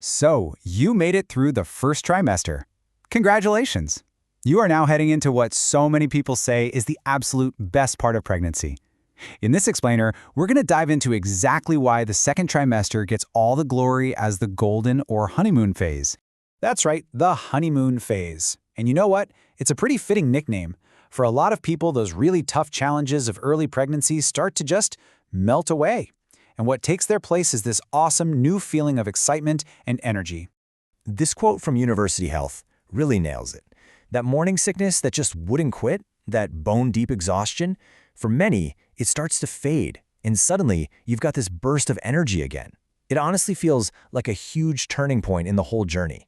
So, you made it through the first trimester. Congratulations! You are now heading into what so many people say is the absolute best part of pregnancy. In this explainer, we're going to dive into exactly why the second trimester gets all the glory as the golden or honeymoon phase. That's right, the honeymoon phase. And you know what? It's a pretty fitting nickname. For a lot of people, those really tough challenges of early pregnancy start to just melt away. And what takes their place is this awesome new feeling of excitement and energy. This quote from University Health really nails it. That morning sickness that just wouldn't quit, that bone-deep exhaustion, for many, it starts to fade, and suddenly you've got this burst of energy again. It honestly feels like a huge turning point in the whole journey.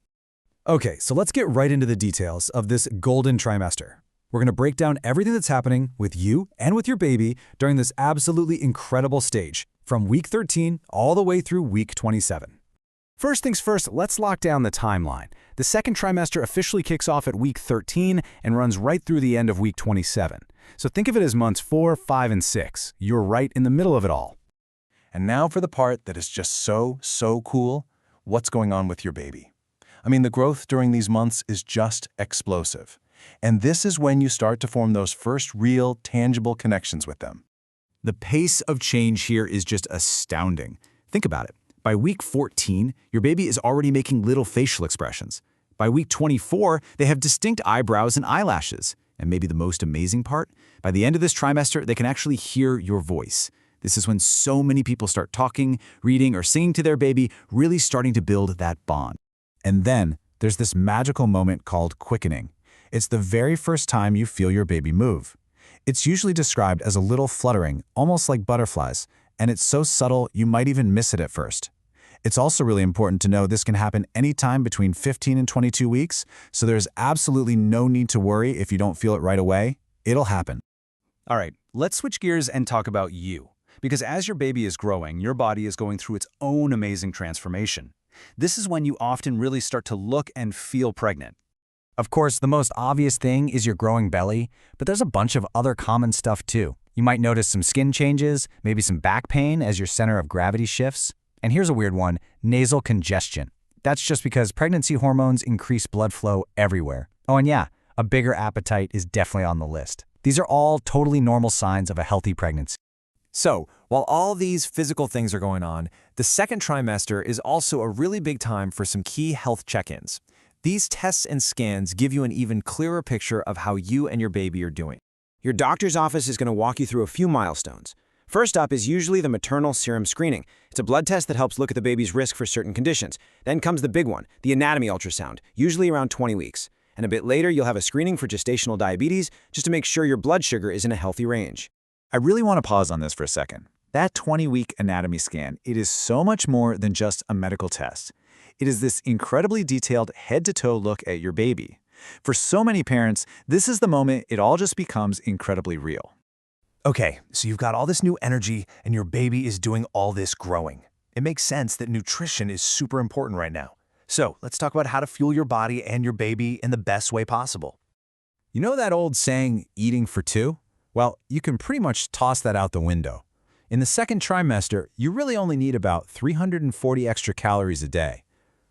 Okay, so let's get right into the details of this golden trimester. We're going to break down everything that's happening with you and with your baby during this absolutely incredible stage, from week 13 all the way through week 27. First things first, let's lock down the timeline. The second trimester officially kicks off at week 13 and runs right through the end of week 27. So think of it as months 4, 5, and 6. You're right in the middle of it all. And now for the part that is just so cool, what's going on with your baby. I mean, the growth during these months is just explosive. And this is when you start to form those first real, tangible connections with them. The pace of change here is just astounding. Think about it. By week 14, your baby is already making little facial expressions. By week 24, they have distinct eyebrows and eyelashes. And maybe the most amazing part, by the end of this trimester, they can actually hear your voice. This is when so many people start talking, reading, or singing to their baby, really starting to build that bond. And then there's this magical moment called quickening. It's the very first time you feel your baby move. It's usually described as a little fluttering, almost like butterflies, and it's so subtle you might even miss it at first. It's also really important to know this can happen anytime between 15 and 22 weeks, so there's absolutely no need to worry if you don't feel it right away. It'll happen. All right, let's switch gears and talk about you. Because as your baby is growing, your body is going through its own amazing transformation. This is when you often really start to look and feel pregnant. Of course, the most obvious thing is your growing belly, but there's a bunch of other common stuff too. You might notice some skin changes, maybe some back pain as your center of gravity shifts. And here's a weird one, nasal congestion. That's just because pregnancy hormones increase blood flow everywhere. Oh, and yeah, a bigger appetite is definitely on the list. These are all totally normal signs of a healthy pregnancy. So, while all these physical things are going on, the second trimester is also a really big time for some key health check-ins. These tests and scans give you an even clearer picture of how you and your baby are doing. Your doctor's office is going to walk you through a few milestones. First up is usually the maternal serum screening. It's a blood test that helps look at the baby's risk for certain conditions. Then comes the big one, the anatomy ultrasound, usually around 20 weeks. And a bit later, you'll have a screening for gestational diabetes just to make sure your blood sugar is in a healthy range. I really want to pause on this for a second. That 20-week anatomy scan, it is so much more than just a medical test. It is this incredibly detailed head-to-toe look at your baby. For so many parents, this is the moment it all just becomes incredibly real. Okay, so you've got all this new energy and your baby is doing all this growing. It makes sense that nutrition is super important right now. So let's talk about how to fuel your body and your baby in the best way possible. You know that old saying, eating for two? Well, you can pretty much toss that out the window. In the second trimester, you really only need about 340 extra calories a day.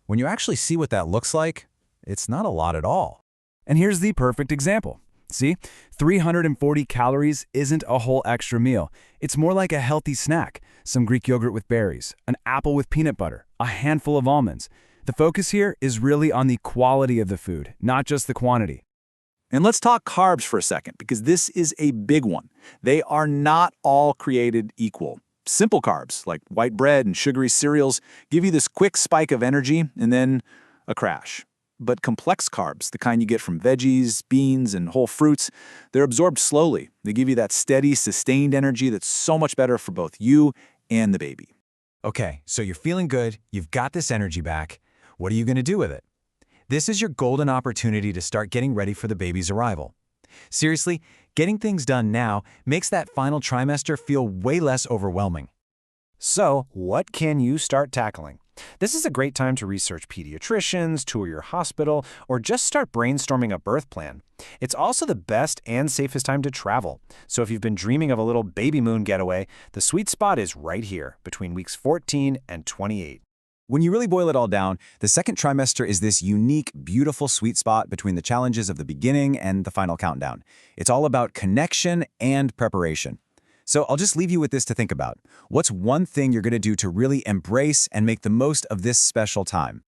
When you actually see what that looks like, it's not a lot at all. And here's the perfect example. See, 340 calories isn't a whole extra meal. It's more like a healthy snack, some Greek yogurt with berries, an apple with peanut butter, a handful of almonds. The focus here is really on the quality of the food, not just the quantity. And let's talk carbs for a second, because this is a big one. They are not all created equal. Simple carbs, like white bread and sugary cereals, give you this quick spike of energy and then a crash. But complex carbs, the kind you get from veggies, beans, and whole fruits, they're absorbed slowly. They give you that steady, sustained energy that's so much better for both you and the baby. Okay, so you're feeling good, you've got this energy back. What are you going to do with it? This is your golden opportunity to start getting ready for the baby's arrival. Seriously, getting things done now makes that final trimester feel way less overwhelming. So, what can you start tackling? This is a great time to research pediatricians, tour your hospital, or just start brainstorming a birth plan. It's also the best and safest time to travel. So if you've been dreaming of a little baby moon getaway, the sweet spot is right here, between weeks 14 and 28. When you really boil it all down, the second trimester is this unique, beautiful sweet spot between the challenges of the beginning and the final countdown. It's all about connection and preparation. So I'll just leave you with this to think about. What's one thing you're going to do to really embrace and make the most of this special time?